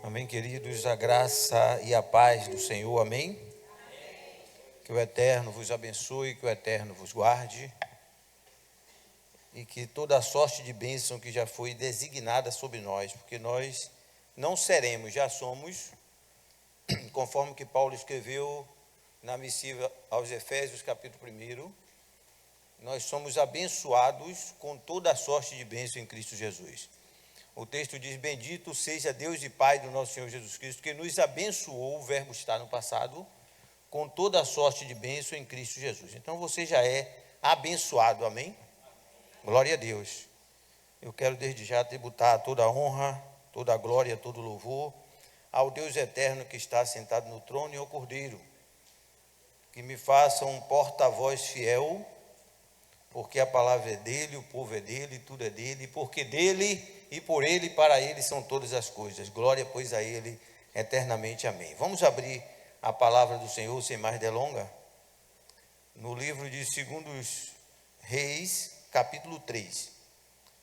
Amém, queridos, a graça e a paz do Senhor, amém? Que o Eterno vos abençoe, que o Eterno vos guarde e que toda a sorte de bênção que já foi designada sobre nós, porque nós não seremos, já somos, conforme que Paulo escreveu na missiva aos Efésios, capítulo 1, nós somos abençoados com toda a sorte de bênção em Cristo Jesus. O texto diz: bendito seja Deus e Pai do nosso Senhor Jesus Cristo, que nos abençoou, o verbo está no passado, com toda a sorte de bênção em Cristo Jesus. Então você já é abençoado, amém? Glória a Deus. Eu quero desde já tributar toda a honra, toda a glória, todo o louvor ao Deus eterno que está sentado no trono e ao Cordeiro, que me faça um porta-voz fiel, porque a palavra é dele, o povo é dele, tudo é dele, porque dele e por ele e para ele são todas as coisas. Glória, pois, a ele eternamente. Amém. Vamos abrir a palavra do Senhor sem mais delonga, no livro de 2 Reis, capítulo 3.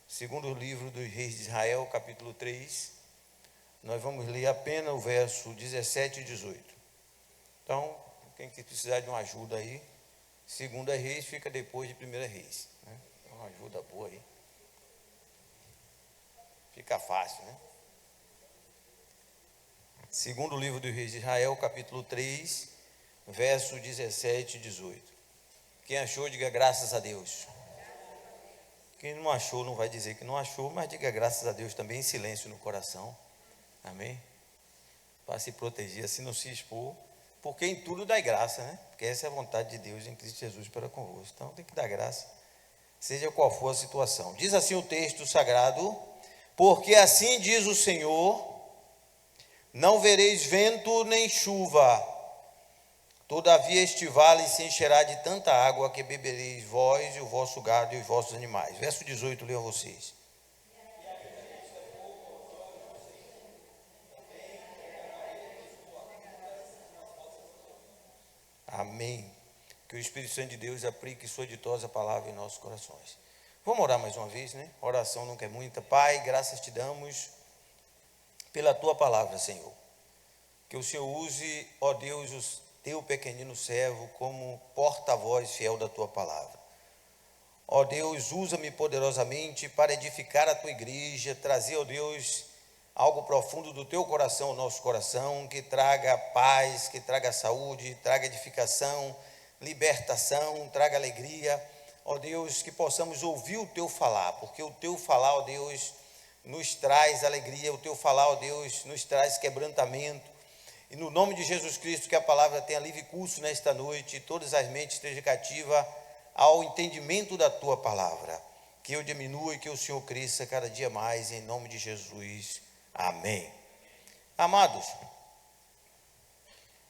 Segundo livro dos Reis de Israel, capítulo 3. Nós vamos ler apenas o verso 17 e 18. Então, quem precisar de uma ajuda aí, 2 Reis fica depois de 1 Reis, né? É uma ajuda boa aí. Fica fácil, né? Segundo livro dos Reis de Israel, capítulo 3, verso 17 e 18. Quem achou, diga graças a Deus. Quem não achou, não vai dizer que não achou, mas diga graças a Deus também em silêncio no coração. Amém? Para se proteger, assim não se expor. Porque em tudo dá graça, né? Porque essa é a vontade de Deus em Cristo Jesus para convosco. Então tem que dar graça, seja qual for a situação. Diz assim o texto sagrado: porque assim diz o Senhor, não vereis vento nem chuva, todavia este vale se encherá de tanta água que bebereis vós e o vosso gado e os vossos animais. Verso 18, leio a vocês. Amém. Que o Espírito Santo de Deus aplique sua ditosa palavra em nossos corações. Vamos orar mais uma vez, né? Oração nunca é muita. Pai, graças te damos pela tua palavra, Senhor. Que o Senhor use, ó Deus, o teu pequenino servo como porta-voz fiel da tua palavra. Ó Deus, usa-me poderosamente para edificar a tua igreja, trazer, ó Deus, algo profundo do teu coração ao nosso coração, que traga paz, que traga saúde, traga edificação, libertação, traga alegria. Ó Deus, que possamos ouvir o teu falar, porque o teu falar, ó Deus, nos traz alegria, o teu falar, ó Deus, nos traz quebrantamento. E no nome de Jesus Cristo, que a palavra tenha livre curso nesta noite, e todas as mentes estejam cativas ao entendimento da tua palavra. Que eu diminua e que o Senhor cresça cada dia mais, em nome de Jesus. Amém. Amados,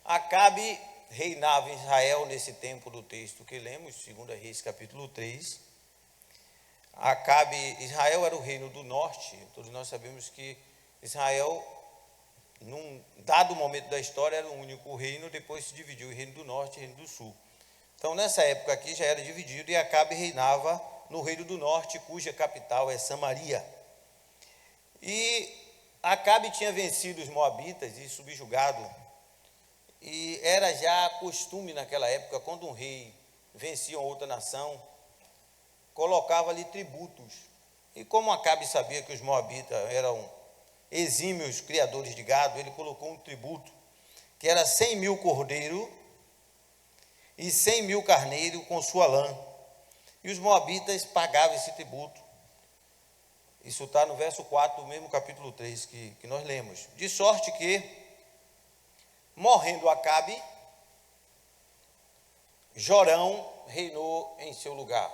Acabe reinava em Israel nesse tempo do texto que lemos, 2 Reis capítulo 3. Israel era o reino do norte. Todos nós sabemos que Israel, num dado momento da história, era o único reino, depois se dividiu em reino do norte e reino do sul. Então nessa época aqui já era dividido e Acabe reinava no reino do norte, cuja capital é Samaria. E Acabe tinha vencido os moabitas e subjugado, e era já costume naquela época, quando um rei vencia outra nação, colocava-lhe tributos. E como Acabe sabia que os moabitas eram exímios criadores de gado, ele colocou um tributo, que era 100.000 cordeiros e 100.000 carneiros com sua lã. E os moabitas pagavam esse tributo. Isso está no verso 4 do mesmo capítulo 3 que nós lemos. De sorte que, morrendo Acabe, Jorão reinou em seu lugar.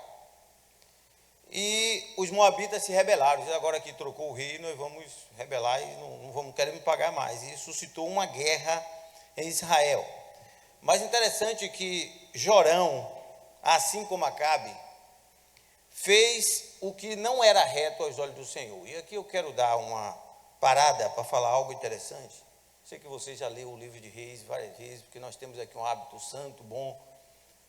E os moabitas se rebelaram. Agora que trocou o rei, nós vamos rebelar e não vamos querer me pagar mais. E suscitou uma guerra em Israel. Mas interessante que Jorão, assim como Acabe, fez o que não era reto aos olhos do Senhor. E aqui eu quero dar uma parada para falar algo interessante. Sei que você já leu o livro de Reis várias vezes, porque nós temos aqui um hábito santo, bom,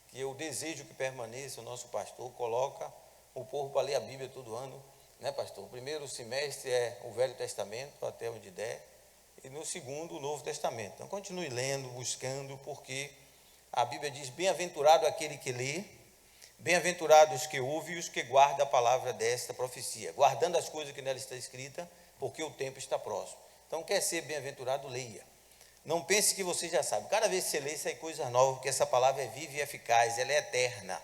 que eu desejo que permaneça. O nosso pastor coloca o povo para ler a Bíblia todo ano, né, pastor? O primeiro semestre é o Velho Testamento, até onde der, e no segundo, o Novo Testamento. Então, continue lendo, buscando, porque a Bíblia diz: bem-aventurado aquele que lê, bem-aventurados os que ouvem e os que guardam a palavra desta profecia, guardando as coisas que nela está escrita, porque o tempo está próximo. Então, quer ser bem-aventurado, leia. Não pense que você já sabe. Cada vez que você lê, sai coisas novas, porque essa palavra é viva e eficaz, ela é eterna.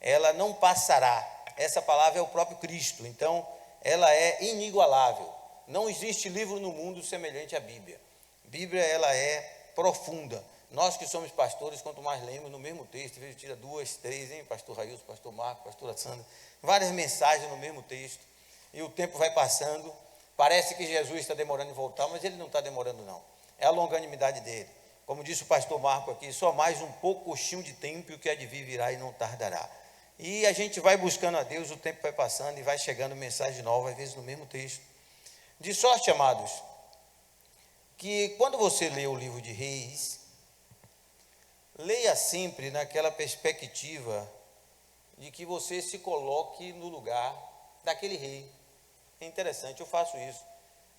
Ela não passará. Essa palavra é o próprio Cristo, então ela é inigualável. Não existe livro no mundo semelhante à Bíblia. A Bíblia, ela é profunda. Nós que somos pastores, quanto mais lemos no mesmo texto, às vezes tira 2, 3, hein? Pastor Railson, pastor Marco, pastora Sandra, várias mensagens no mesmo texto, e o tempo vai passando, parece que Jesus está demorando em voltar, mas ele não está demorando não, é a longanimidade dele. Como disse o pastor Marco aqui, só mais um pouquinho de tempo e o que há de vir virá e não tardará. E a gente vai buscando a Deus, o tempo vai passando e vai chegando mensagem nova, às vezes no mesmo texto. De sorte, amados, que quando você lê o livro de Reis, leia sempre naquela perspectiva de que você se coloque no lugar daquele rei. É interessante, eu faço isso.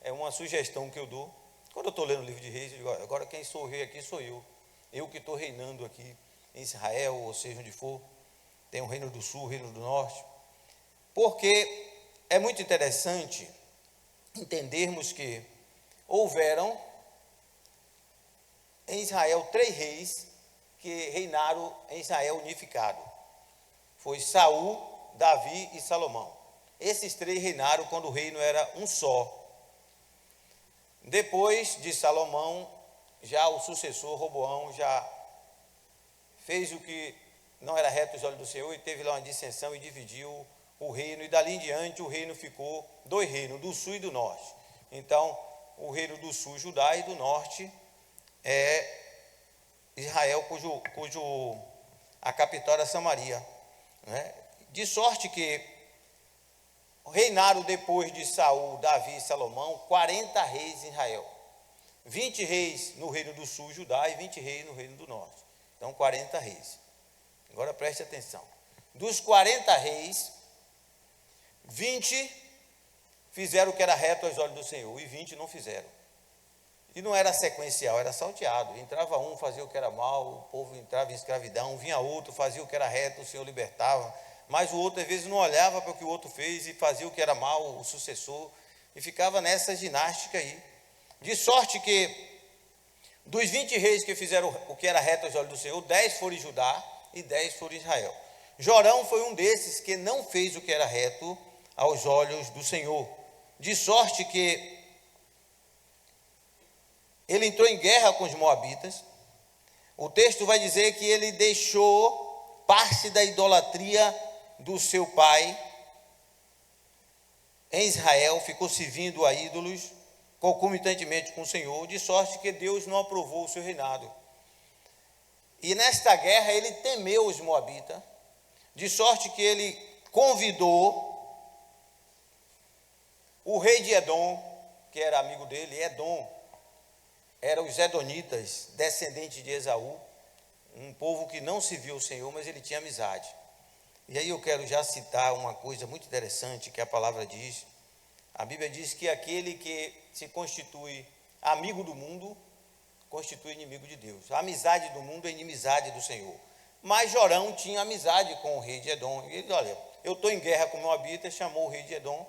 É uma sugestão que eu dou. Quando eu estou lendo o livro de Reis, eu digo: agora quem sou o rei aqui sou eu. Eu que estou reinando aqui em Israel, ou seja, onde for. Tem o reino do sul, o reino do norte. Porque é muito interessante entendermos que houveram em Israel 3 reis que reinaram em Israel unificado. Foi Saul, Davi e Salomão. Esses 3 reinaram quando o reino era um só. Depois de Salomão, já o sucessor Roboão já fez o que não era reto aos olhos do Senhor e teve lá uma dissensão e dividiu o reino, e dali em diante o reino ficou 2 reinos, do sul e do norte. Então, o reino do sul, Judá, e do norte é Israel, cujo a capital era Samaria, né? De sorte que reinaram depois de Saul, Davi e Salomão 40 reis em Israel, 20 reis no reino do sul, Judá, e 20 reis no reino do norte. Então 40 reis. Agora preste atenção: dos 40 reis, 20 fizeram o que era reto aos olhos do Senhor e 20 não fizeram. E não era sequencial, era salteado. Entrava um, fazia o que era mal, o povo entrava em escravidão, vinha outro, fazia o que era reto, o Senhor libertava. Mas o outro, às vezes, não olhava para o que o outro fez e fazia o que era mal, o sucessor, e ficava nessa ginástica aí. De sorte que, dos 20 reis que fizeram o que era reto aos olhos do Senhor, 10 foram em Judá e 10 foram em Israel. Jorão foi um desses que não fez o que era reto aos olhos do Senhor. De sorte que ele entrou em guerra com os moabitas. O texto vai dizer que ele deixou parte da idolatria do seu pai em Israel, ficou servindo a ídolos concomitantemente com o Senhor, de sorte que Deus não aprovou o seu reinado. E nesta guerra ele temeu os moabitas, de sorte que ele convidou o rei de Edom, que era amigo dele. Edom eram os edonitas, descendentes de Esaú, um povo que não serviu o Senhor, mas ele tinha amizade. E aí eu quero já citar uma coisa muito interessante que a palavra diz. A Bíblia diz que aquele que se constitui amigo do mundo, constitui inimigo de Deus. A amizade do mundo é inimizade do Senhor. Mas Jorão tinha amizade com o rei de Edom. E ele disse: olha, eu estou em guerra com o Moabita, chamou o rei de Edom.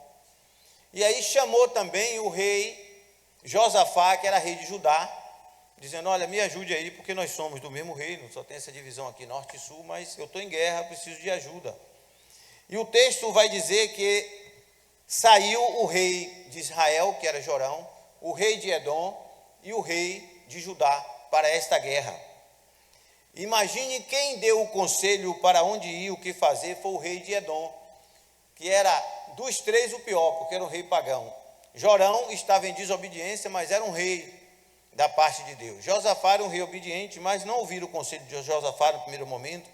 E aí chamou também o rei Josafá, que era rei de Judá, dizendo: olha, me ajude aí, porque nós somos do mesmo reino, só tem essa divisão aqui, norte e sul, mas eu estou em guerra, preciso de ajuda. E o texto vai dizer que saiu o rei de Israel, que era Jorão, o rei de Edom e o rei de Judá para esta guerra. Imagine quem deu o conselho para onde ir, o que fazer, foi o rei de Edom, que era dos 3 o pior, porque era um rei pagão. Jorão estava em desobediência, mas era um rei da parte de Deus. Josafá era um rei obediente, mas não ouviram o conselho de Josafá no primeiro momento.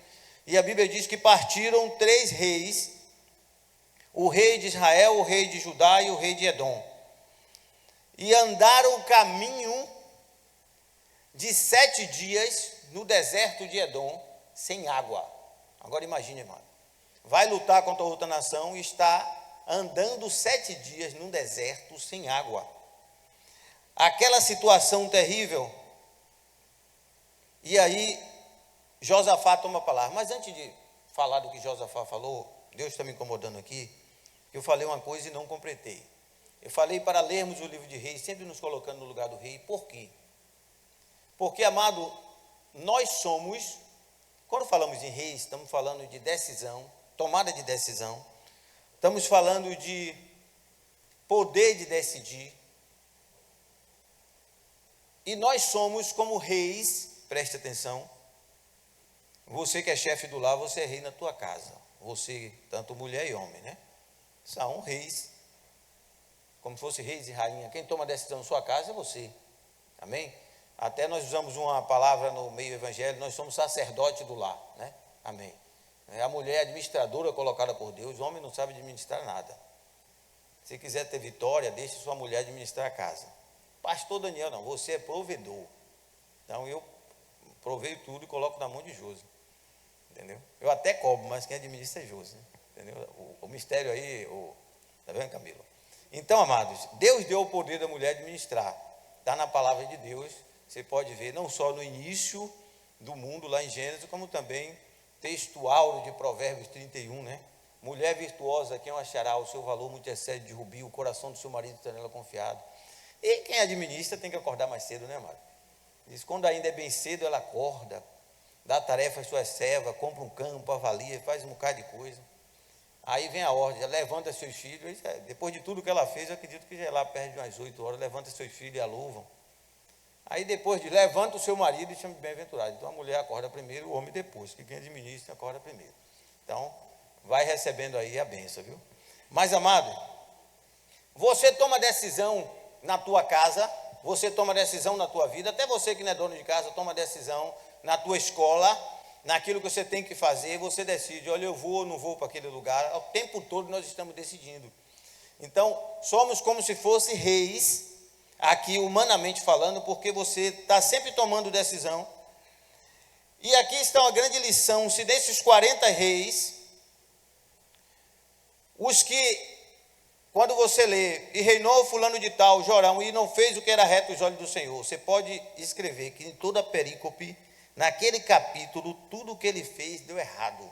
E a Bíblia diz que partiram 3 reis, o rei de Israel, o rei de Judá e o rei de Edom. E andaram o caminho de 7 dias no deserto de Edom, sem água. Agora imagine, irmão, vai lutar contra outra nação e está andando 7 dias no deserto sem água. aquela situação terrível. E aí, Josafá toma a palavra. Mas antes de falar do que Josafá falou, Deus está me incomodando aqui, eu falei uma coisa e não completei. Eu falei para lermos o livro de Reis, sempre nos colocando no lugar do rei. Por quê? Porque, amado, nós somos, quando falamos em reis, estamos falando de decisão, tomada de decisão, estamos falando de poder de decidir. E nós somos como reis, preste atenção, você que é chefe do lar, você é rei na tua casa. Você, tanto mulher e homem, né? São reis, como se fosse reis e rainha. Quem toma a decisão na sua casa é você. Amém? Até nós usamos uma palavra no meio evangélico, nós somos sacerdote do lar, né? Amém. A mulher é administradora colocada por Deus, o homem não sabe administrar nada. Se quiser ter vitória, deixe sua mulher administrar a casa. Pastor Daniel, não, você é provedor. Então eu proveio tudo e coloco na mão de Josi. Entendeu? Eu até cobro, mas quem administra é Josi, né? Entendeu? O mistério aí, tá vendo, Camilo? Então, amados, Deus deu o poder da mulher administrar. Está na palavra de Deus, você pode ver, não só no início do mundo, lá em Gênesis, como também texto áureo de Provérbios 31, né? Mulher virtuosa, quem o achará? O seu valor muito excede de rubi, o coração do seu marido está nela confiado. E quem administra tem que acordar mais cedo, né, amado? Diz, quando ainda é bem cedo, ela acorda, dá tarefa às suas servas, compra um campo, avalia, faz um bocado de coisa. Aí vem a ordem, levanta seus filhos, depois de tudo que ela fez, eu acredito que já lá perde umas 8 horas, levanta seus filhos e a louvam. Aí depois de levanta o seu marido e chama de bem-aventurado. Então a mulher acorda primeiro, o homem depois, que quem administra acorda primeiro. Então, vai recebendo aí a bênção, viu? Mas, amado, você toma decisão na tua casa, você toma decisão na tua vida, até você que não é dono de casa, toma decisão na tua escola, naquilo que você tem que fazer, você decide, olha, eu vou ou não vou para aquele lugar, o tempo todo nós estamos decidindo. Então, somos como se fossem reis, aqui humanamente falando, porque você está sempre tomando decisão. E aqui está uma grande lição, se desses 40 reis, os que, quando você lê, e reinou fulano de tal, Jorão, e não fez o que era reto aos olhos do Senhor, você pode escrever que em toda a perícope, naquele capítulo, tudo o que ele fez deu errado.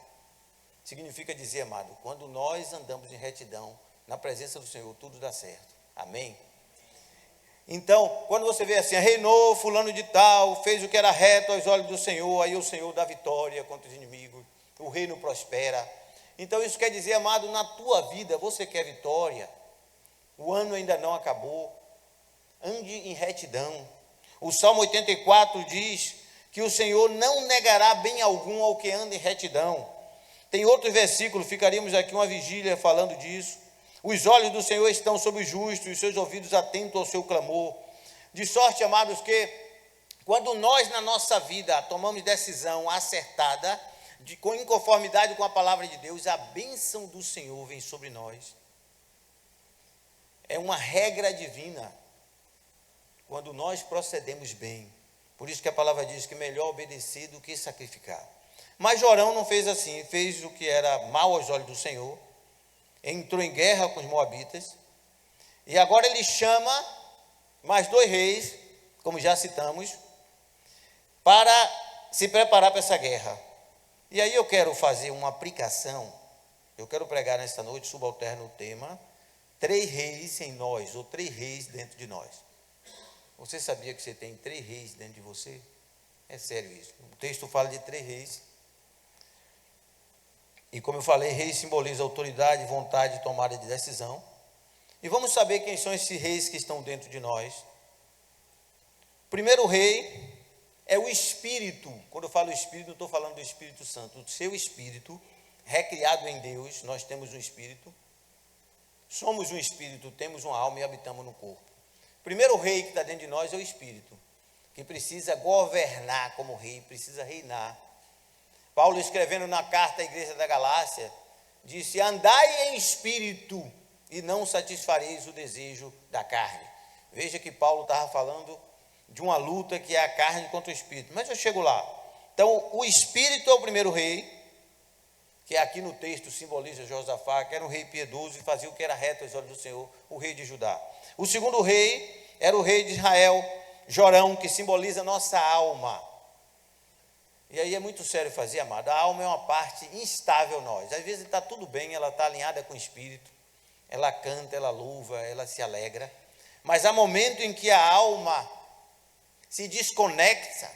Significa dizer, amado, quando nós andamos em retidão, na presença do Senhor, tudo dá certo. Amém? Então, quando você vê assim, reinou fulano de tal, fez o que era reto aos olhos do Senhor, aí o Senhor dá vitória contra os inimigos, o reino prospera. Então, isso quer dizer, amado, na tua vida, você quer vitória, o ano ainda não acabou, ande em retidão. O Salmo 84 diz que o Senhor não negará bem algum ao que anda em retidão. Tem outro versículo, ficaríamos aqui uma vigília falando disso. Os olhos do Senhor estão sobre os justos, e os seus ouvidos atentos ao seu clamor. De sorte, amados, que quando nós na nossa vida tomamos decisão acertada, em conformidade com a palavra de Deus, a bênção do Senhor vem sobre nós. É uma regra divina. Quando nós procedemos bem. Por isso que a palavra diz que melhor obedecer do que sacrificar. Mas Jorão não fez assim, fez o que era mal aos olhos do Senhor, entrou em guerra com os moabitas, e agora ele chama mais 2 reis, como já citamos, para se preparar para essa guerra. E aí eu quero fazer uma aplicação, eu quero pregar nesta noite, subalterno o tema, 3 reis em nós, ou 3 reis dentro de nós. Você sabia que você tem 3 reis dentro de você? É sério isso. O texto fala de 3 reis. E como eu falei, rei simboliza autoridade, vontade e tomada de decisão. E vamos saber quem são esses reis que estão dentro de nós. O primeiro rei é o Espírito. Quando eu falo Espírito, não estou falando do Espírito Santo. O seu Espírito, recriado em Deus, nós temos um Espírito. Somos um Espírito, temos uma alma e habitamos no corpo. O primeiro rei que está dentro de nós é o Espírito, que precisa governar como rei, precisa reinar. Paulo, escrevendo na carta à igreja da Galácia, disse, andai em espírito e não satisfareis o desejo da carne. Veja que Paulo estava falando de uma luta que é a carne contra o espírito, mas eu chego lá. Então, o espírito é o primeiro rei, que aqui no texto simboliza Josafá, que era um rei piedoso e fazia o que era reto aos olhos do Senhor, o rei de Judá. O segundo rei era o rei de Israel, Jorão, que simboliza a nossa alma. E aí é muito sério fazer, amado. A alma é uma parte instável nós. Às vezes está tudo bem, ela está alinhada com o Espírito, ela canta, ela louva, ela se alegra. Mas há momento em que a alma se desconecta,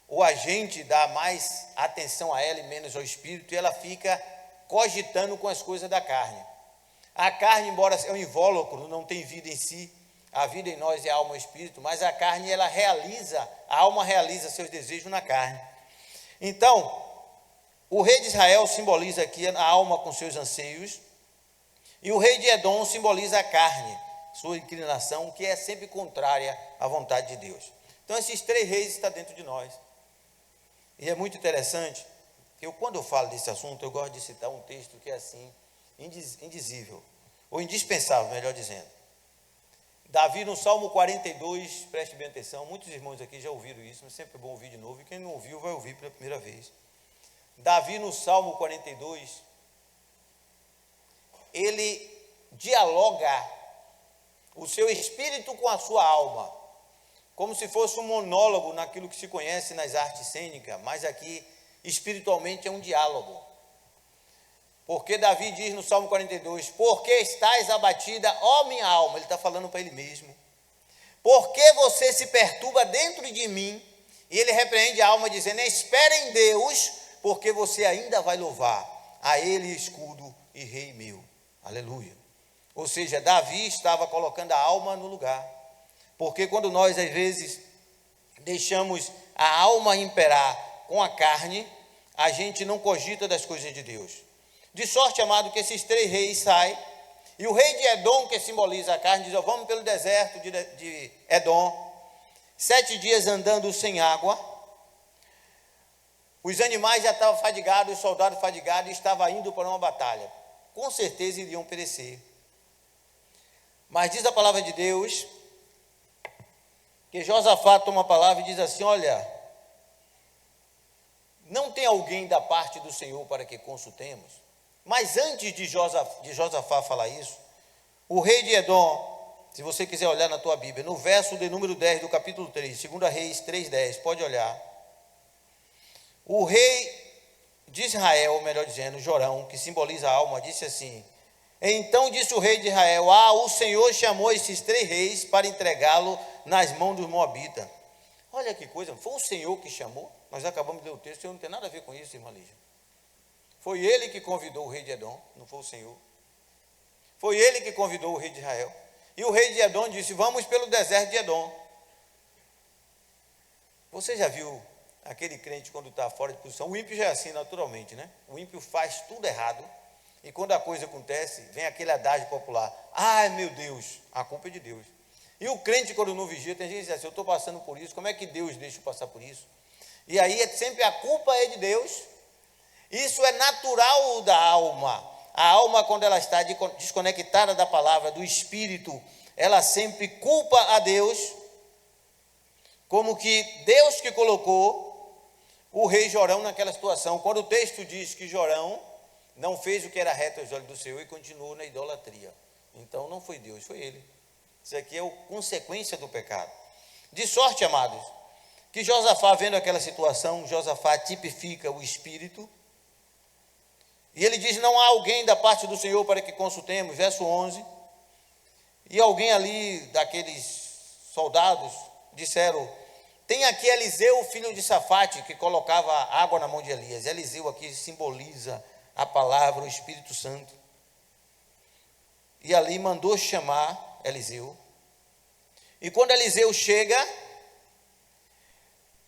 ou a gente dá mais atenção a ela e menos ao Espírito, e ela fica cogitando com as coisas da carne. A carne, embora é um invólucro, não tem vida em si, a vida em nós é a alma e o Espírito, mas a carne, a alma realiza seus desejos na carne. Então, o rei de Israel simboliza aqui a alma com seus anseios, e o rei de Edom simboliza a carne, sua inclinação, que é sempre contrária à vontade de Deus. Então, esses três reis estão dentro de nós. E é muito interessante, que quando eu falo desse assunto, eu gosto de citar um texto que é assim, indizível, ou indispensável, melhor dizendo. Davi, no Salmo 42, preste bem atenção, muitos irmãos aqui já ouviram isso, mas sempre é bom ouvir de novo, e quem não ouviu vai ouvir pela primeira vez. Davi, no Salmo 42, ele dialoga o seu espírito com a sua alma, como se fosse um monólogo naquilo que se conhece nas artes cênicas, mas aqui espiritualmente é um diálogo. Porque Davi diz no Salmo 42, por que estás abatida, ó minha alma? Ele está falando para ele mesmo. Por que você se perturba dentro de mim? E ele repreende a alma dizendo, espere em Deus, porque você ainda vai louvar a ele escudo e rei meu. Aleluia. Ou seja, Davi estava colocando a alma no lugar. Porque quando nós às vezes deixamos a alma imperar com a carne, a gente não cogita das coisas de Deus. De sorte, amado, que esses três reis saem, e o rei de Edom, que simboliza a carne, diz, vamos pelo deserto de Edom, 7 dias andando sem água, os animais já estavam fadigados, os soldados fadigados, e estavam indo para uma batalha, com certeza iriam perecer. Mas diz a palavra de Deus, que Josafá toma a palavra e diz assim, olha, não tem alguém da parte do Senhor para que consultemos? Mas antes de Josafá falar isso, o rei de Edom, se você quiser olhar na tua Bíblia, no verso de número 10 do capítulo 3, 2 Reis 3:10, pode olhar. O rei de Israel, melhor dizendo, Jorão, que simboliza a alma, disse assim, então disse o rei de Israel, o Senhor chamou esses três reis para entregá-lo nas mãos dos moabitas. Olha que coisa, foi o Senhor que chamou? Nós acabamos de ler o texto, o Senhor não tem nada a ver com isso, irmã Lígia. Foi ele que convidou o rei de Edom, não foi o Senhor. Foi ele que convidou o rei de Israel. E o rei de Edom disse, vamos pelo deserto de Edom. Você já viu aquele crente quando está fora de posição? O ímpio já é assim naturalmente, né? O ímpio faz tudo errado. E quando a coisa acontece, vem aquele adágio popular. Ai, meu Deus, a culpa é de Deus. E o crente, quando não vigia, tem gente que diz assim, eu estou passando por isso, como é que Deus deixa eu passar por isso? E aí sempre a culpa é de Deus. Isso é natural da alma. A alma, quando ela está desconectada da palavra, do Espírito, ela sempre culpa a Deus, como que Deus que colocou o rei Jorão naquela situação. Quando o texto diz que Jorão não fez o que era reto aos olhos do Senhor e continuou na idolatria. Então não foi Deus, foi ele. Isso aqui é a consequência do pecado. De sorte, amados, que Josafá, vendo aquela situação, Josafá tipifica o Espírito, e ele diz, não há alguém da parte do Senhor para que consultemos, verso 11, e alguém ali, daqueles soldados, disseram, tem aqui Eliseu, filho de Safate, que colocava água na mão de Elias. Eliseu aqui simboliza a palavra, o Espírito Santo. E ali mandou chamar Eliseu. E quando Eliseu chega,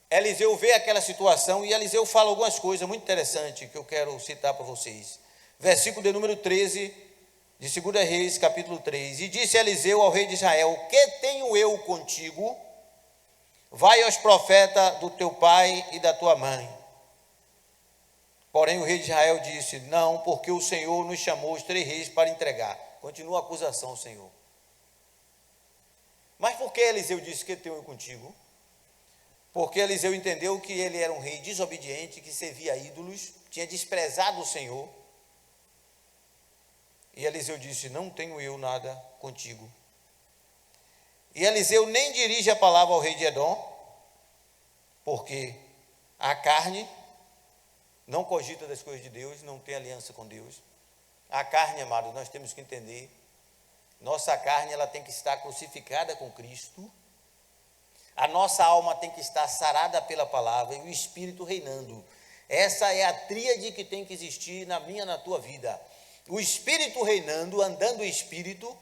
Eliseu vê aquela situação e Eliseu fala algumas coisas muito interessantes que eu quero citar para vocês. Versículo de número 13 de 2 Reis, capítulo 3. E disse Eliseu ao rei de Israel, que tenho eu contigo? Vai aos profetas do teu pai e da tua mãe. Porém o rei de Israel disse, não, porque o Senhor nos chamou os três reis para entregar. Continua a acusação, Senhor. Mas por que Eliseu disse que tenho eu contigo? Porque Eliseu entendeu que ele era um rei desobediente, que servia a ídolos, tinha desprezado o Senhor. E Eliseu disse, não tenho eu nada contigo. E Eliseu nem dirige a palavra ao rei de Edom, porque a carne não cogita das coisas de Deus, não tem aliança com Deus. A carne, amados, nós temos que entender, nossa carne ela tem que estar crucificada com Cristo, a nossa alma tem que estar sarada pela palavra e o Espírito reinando. Essa é a tríade que tem que existir na minha, na tua vida. O Espírito reinando, andando o Espírito,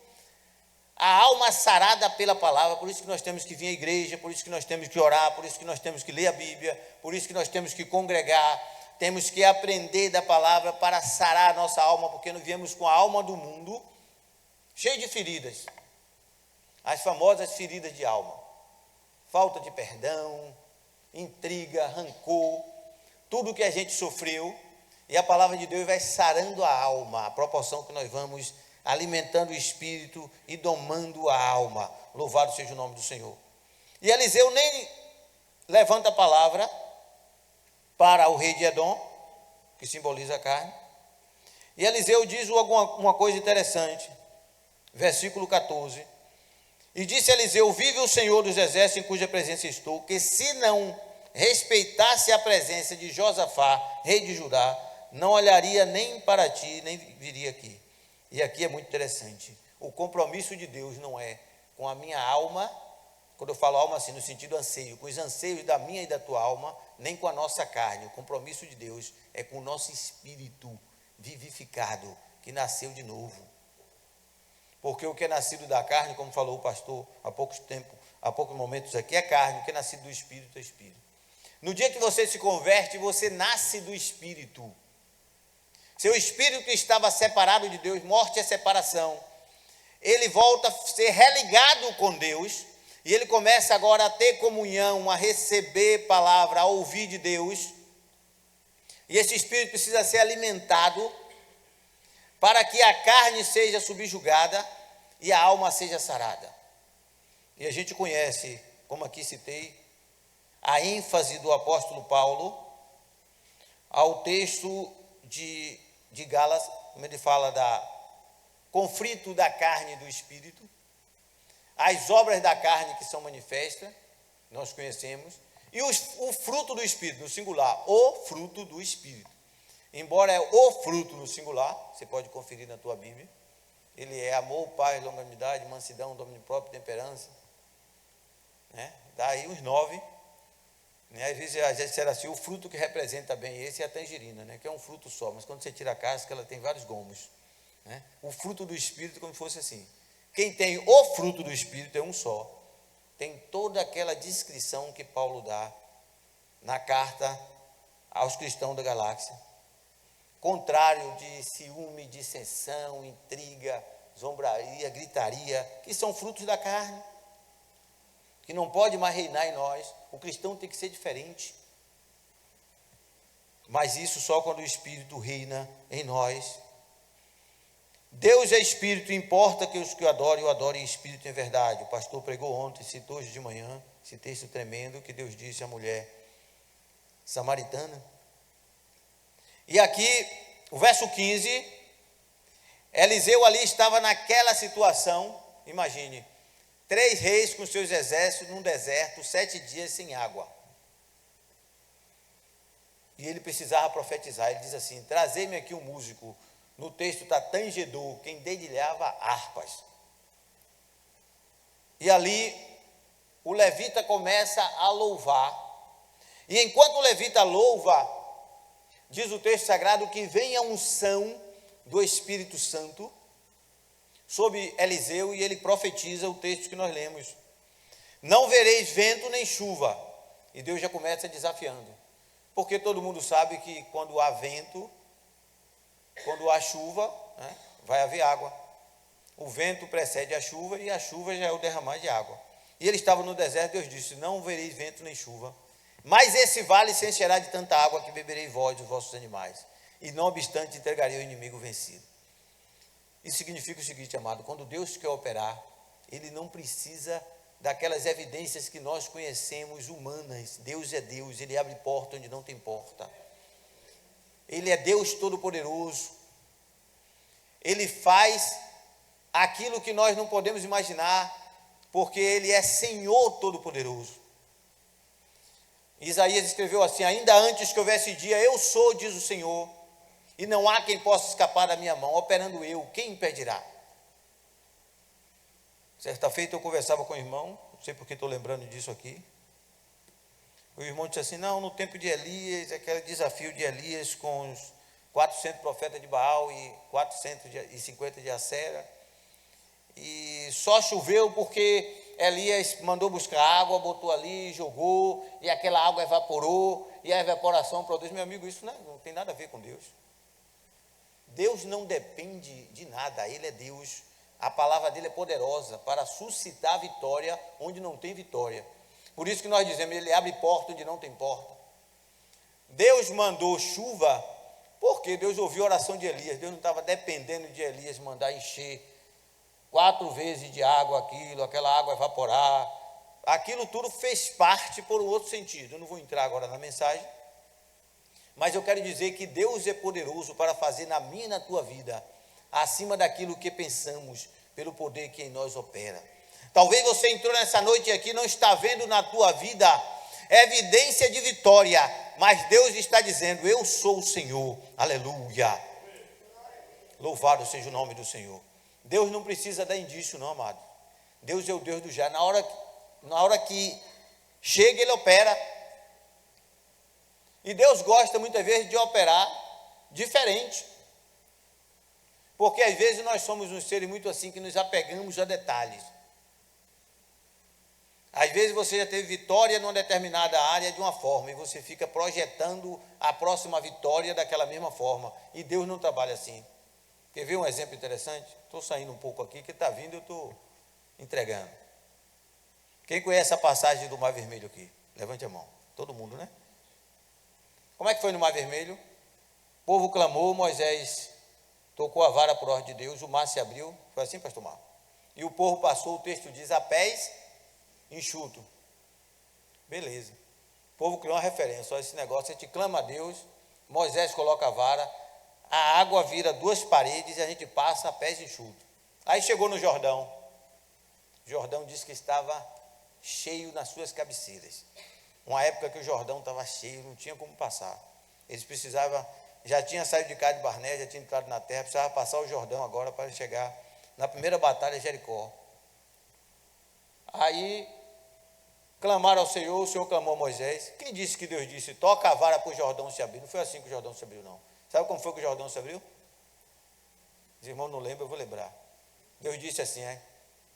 a alma sarada pela palavra. Por isso que nós temos que vir à igreja, por isso que nós temos que orar, por isso que nós temos que ler a Bíblia, por isso que nós temos que congregar, temos que aprender da palavra para sarar a nossa alma, porque nós viemos com a alma do mundo cheia de feridas, as famosas feridas de alma, falta de perdão, intriga, rancor, tudo que a gente sofreu, e a palavra de Deus vai sarando a alma, à proporção que nós vamos alimentando o espírito e domando a alma. Louvado seja o nome do Senhor. E Eliseu nem levanta a palavra para o rei de Edom, que simboliza a carne. E Eliseu diz uma coisa interessante, versículo 14. E disse Eliseu: vive o Senhor dos exércitos em cuja presença estou, que se não respeitasse a presença de Josafá, rei de Judá, não olharia nem para ti, nem viria aqui. E aqui é muito interessante, o compromisso de Deus não é com a minha alma, quando eu falo alma assim, no sentido anseio, com os anseios da minha e da tua alma, nem com a nossa carne. O compromisso de Deus é com o nosso espírito vivificado, que nasceu de novo. Porque o que é nascido da carne, como falou o pastor há poucos momentos aqui, é carne, o que é nascido do espírito é espírito. No dia que você se converte, você nasce do espírito. Seu espírito que estava separado de Deus, morte é separação, ele volta a ser religado com Deus, e ele começa agora a ter comunhão, a receber palavra, a ouvir de Deus, e esse espírito precisa ser alimentado, para que a carne seja subjugada, e a alma seja sarada. E a gente conhece, como aqui citei, a ênfase do apóstolo Paulo, ao texto de Gálatas, como ele fala da conflito da carne e do espírito, as obras da carne que são manifestas, nós conhecemos, e o fruto do espírito, no singular, o fruto do espírito. Embora é o fruto no singular, você pode conferir na tua Bíblia, ele é amor, paz, longanimidade, mansidão, domínio próprio, temperança, né? Dá aí uns 9. Às vezes a gente disser assim, o fruto que representa bem esse é a tangerina, né? Que é um fruto só, mas quando você tira a casca, ela tem vários gomos, né? O fruto do Espírito, como fosse assim. Quem tem o fruto do Espírito é um só. Tem toda aquela descrição que Paulo dá na carta aos cristãos da galáxia. Contrário de ciúme, dissensão, intriga, zombaria, gritaria, que são frutos da carne, que não pode mais reinar em nós. O cristão tem que ser diferente. Mas isso só quando o Espírito reina em nós. Deus é Espírito, importa que os que o adorem em Espírito e em verdade. O pastor pregou ontem, citou hoje de manhã, esse texto tremendo que Deus disse à mulher samaritana. E aqui, o verso 15, Eliseu ali estava naquela situação, imagine, 3 reis com seus exércitos num deserto, 7 dias sem água. E ele precisava profetizar. Ele diz assim: trazei-me aqui um músico. No texto está tangedor, quem dedilhava harpas. E ali o levita começa a louvar. E enquanto o levita louva, diz o texto sagrado que vem a unção do Espírito Santo sobre Eliseu, e ele profetiza o texto que nós lemos: não vereis vento nem chuva. E Deus já começa desafiando, porque todo mundo sabe que quando há vento, quando há chuva, né, vai haver água. O vento precede a chuva, e a chuva já é o derramar de água. E ele estava no deserto. Deus disse: não vereis vento nem chuva, mas esse vale se encherá de tanta água que beberei vós e os vossos animais, e não obstante entregarei o inimigo vencido. Isso significa o seguinte, amado: quando Deus quer operar, Ele não precisa daquelas evidências que nós conhecemos humanas. Deus é Deus, Ele abre porta onde não tem porta. Ele é Deus Todo-Poderoso. Ele faz aquilo que nós não podemos imaginar. porque Ele é Senhor Todo-Poderoso. Isaías escreveu assim: ainda antes que houvesse dia, eu sou, diz o Senhor, e não há quem possa escapar da minha mão. Operando eu, quem impedirá? Certa feita eu conversava com o irmão, não sei porque estou lembrando disso aqui. O irmão disse assim: não, no tempo de Elias, aquele desafio de Elias com os 400 profetas de Baal e 450 de Acera, e só choveu porque Elias mandou buscar água, botou ali, jogou, e aquela água evaporou, e a evaporação produz. Meu amigo, isso não tem nada a ver com Deus. Deus não depende de nada, Ele é Deus. A palavra dele é poderosa para suscitar vitória onde não tem vitória. Por isso que nós dizemos: Ele abre porta onde não tem porta. Deus mandou chuva porque Deus ouviu a oração de Elias. Deus não estava dependendo de Elias mandar encher 4 vezes de água aquela água evaporar. Aquilo tudo fez parte por um outro sentido. Eu não vou entrar agora na mensagem, mas eu quero dizer que Deus é poderoso para fazer na minha e na tua vida acima daquilo que pensamos, pelo poder que em nós opera. Talvez você entrou nessa noite aqui e não está vendo na tua vida evidência de vitória, mas Deus está dizendo: eu sou o Senhor. Aleluia. Louvado seja o nome do Senhor. Deus não precisa dar indício, não, amado. Deus é o Deus do já. Na hora que chega, Ele opera. E Deus gosta muitas vezes de operar diferente, porque às vezes nós somos uns seres muito assim, que nos apegamos a detalhes. Às vezes você já teve vitória numa determinada área de uma forma, e você fica projetando a próxima vitória daquela mesma forma, e Deus não trabalha assim. Quer ver um exemplo interessante? Estou saindo um pouco aqui, que está vindo, eu estou entregando. Quem conhece a passagem do Mar Vermelho aqui? Levante a mão. Todo mundo, né? Como é que foi no Mar Vermelho? O povo clamou, Moisés tocou a vara por ordem de Deus, o mar se abriu. Foi assim, pastor Marco? E o povo passou, o texto diz, a pés enxuto. Beleza. O povo criou uma referência: olha, esse negócio, a gente clama a Deus, Moisés coloca a vara, a água vira 2 paredes e a gente passa a pés enxuto. Aí chegou no Jordão. O Jordão disse que estava cheio nas suas cabeceiras. Uma época que o Jordão estava cheio, não tinha como passar. Eles precisavam, já tinha saído de Cades Barnea, já tinha entrado na terra, precisava passar o Jordão agora para chegar na primeira batalha de Jericó. Aí clamaram ao Senhor, o Senhor clamou a Moisés. Quem disse que Deus disse: toca a vara para o Jordão se abrir? Não foi assim que o Jordão se abriu, não. Sabe como foi que o Jordão se abriu? Os irmãos não lembram, eu vou lembrar. Deus disse assim: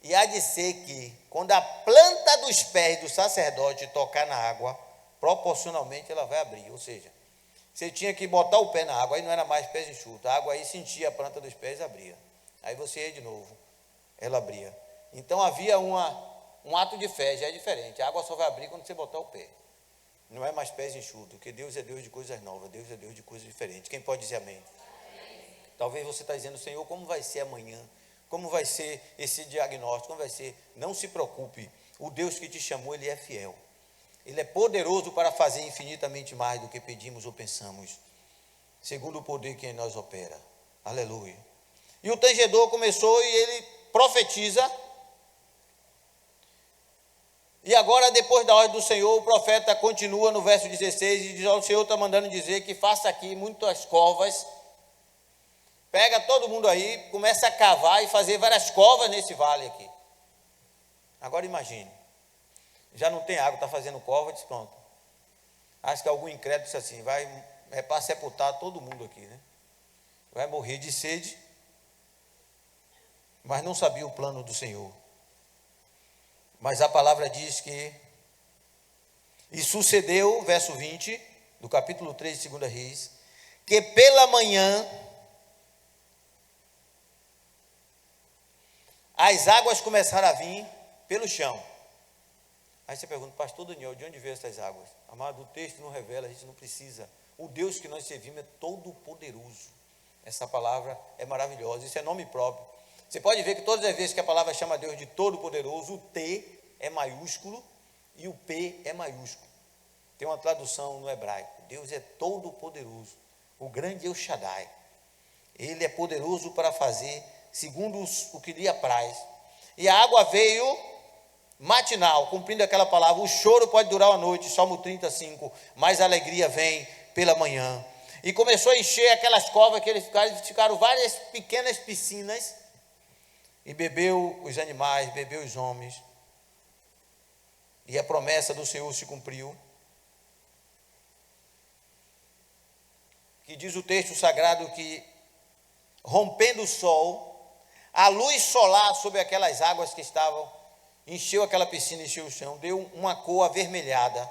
e há de ser que, quando a planta dos pés do sacerdote tocar na água, proporcionalmente ela vai abrir. Ou seja, você tinha que botar o pé na água, aí não era mais pés enxutos, a água aí sentia a planta dos pés e abria. Aí você ia de novo, ela abria. Então havia um ato de fé, já é diferente. A água só vai abrir quando você botar o pé. Não é mais pés enxutos, porque Deus é Deus de coisas novas, Deus é Deus de coisas diferentes. Quem pode dizer amém? Talvez você está dizendo: Senhor, como vai ser amanhã? Como vai ser esse diagnóstico? Como vai ser? Não se preocupe, o Deus que te chamou, Ele é fiel. Ele é poderoso para fazer infinitamente mais do que pedimos ou pensamos, segundo o poder que em nós opera. Aleluia. E o tangedor começou e ele profetiza. E agora, depois da ordem do Senhor, o profeta continua no verso 16 e diz: o Senhor está mandando dizer que faça aqui muitas covas. Pega todo mundo aí, começa a cavar e fazer várias covas nesse vale aqui. Agora imagine, já não tem água, está fazendo cova, diz pronto. Acho que algum incrédulo disse assim: é para sepultar todo mundo aqui, né? Vai morrer de sede, mas não sabia o plano do Senhor. Mas a palavra diz que, e sucedeu, verso 20, do capítulo 3 de 2 Reis, que pela manhã as águas começaram a vir pelo chão. Aí você pergunta: pastor Daniel, de onde veio essas águas? Amado, o texto não revela, a gente não precisa. O Deus que nós servimos é todo poderoso. Essa palavra é maravilhosa, isso é nome próprio. Você pode ver que todas as vezes que a palavra chama Deus de todo poderoso, o T é maiúsculo e o P é maiúsculo. Tem uma tradução no hebraico: Deus é todo poderoso, o grande El Shaddai. Ele é poderoso para fazer segundo o que lhe apraz. E a água veio matinal, cumprindo aquela palavra. O choro pode durar uma noite, Salmo 35, mas a alegria vem pela manhã. E começou a encher aquelas covas que eles ficaram várias pequenas piscinas, e bebeu os animais, bebeu os homens, e a promessa do Senhor se cumpriu. Que diz o texto sagrado que, rompendo o sol, a luz solar sobre aquelas águas que estavam, encheu aquela piscina, encheu o chão, deu uma cor avermelhada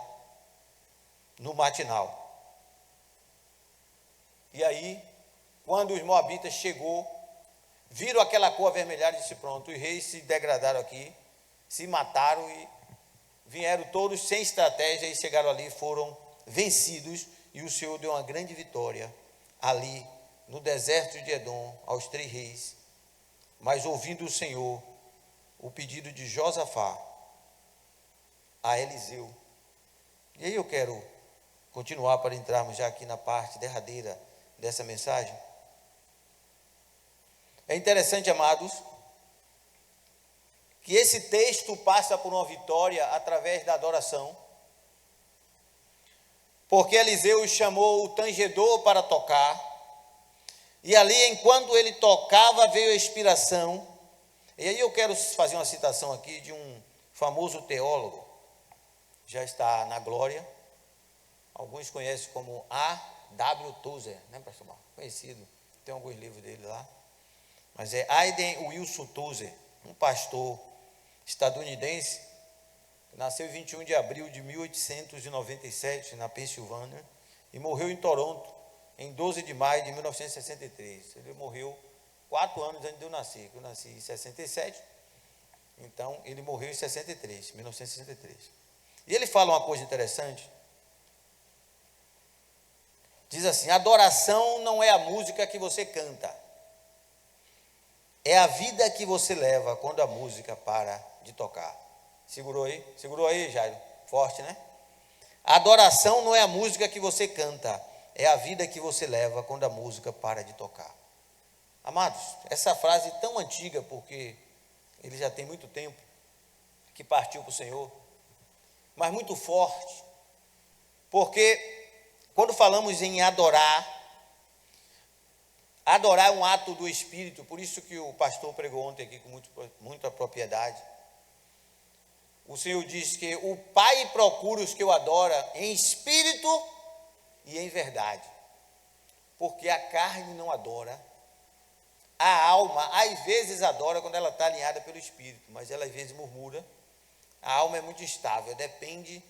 no matinal. E aí, quando os moabitas chegou, viram aquela cor avermelhada e disse: pronto, os reis se degradaram aqui, se mataram e vieram todos sem estratégia e chegaram ali, foram vencidos, e o Senhor deu uma grande vitória ali no deserto de Edom aos 3 reis. Mas ouvindo o Senhor o pedido de Josafá a Eliseu. E aí eu quero continuar para entrarmos já aqui na parte derradeira dessa mensagem. É interessante, amados, que esse texto passa por uma vitória através da adoração, porque Eliseu chamou o tangedor para tocar, e ali, enquanto ele tocava, veio a inspiração. E aí eu quero fazer uma citação aqui de um famoso teólogo, já está na glória, alguns conhecem como A.W. Tozer, né, pastor Marcos? Conhecido, tem alguns livros dele lá, mas é Hayden Wilson Tozer, um pastor estadunidense, que nasceu em 21 de abril de 1897, na Pensilvânia, e morreu em Toronto, em 12 de maio de 1963. Ele morreu 4 anos antes de eu nascer, que eu nasci em 67, então ele morreu em 63, 1963. E ele fala uma coisa interessante, diz assim: adoração não é a música que você canta, é a vida que você leva quando a música para de tocar. Segurou aí, Jairo? Forte, né? Adoração não é a música que você canta, é a vida que você leva quando a música para de tocar. Amados, essa frase é tão antiga, porque ele já tem muito tempo que partiu para o Senhor, mas muito forte, porque quando falamos em adorar é um ato do Espírito, por isso que o pastor pregou ontem aqui com muita propriedade. O Senhor diz que o Pai procura os que o adoram em espírito e em verdade, porque a carne não adora, a alma às vezes adora quando ela está alinhada pelo Espírito, mas ela às vezes murmura. A alma é muito instável, depende,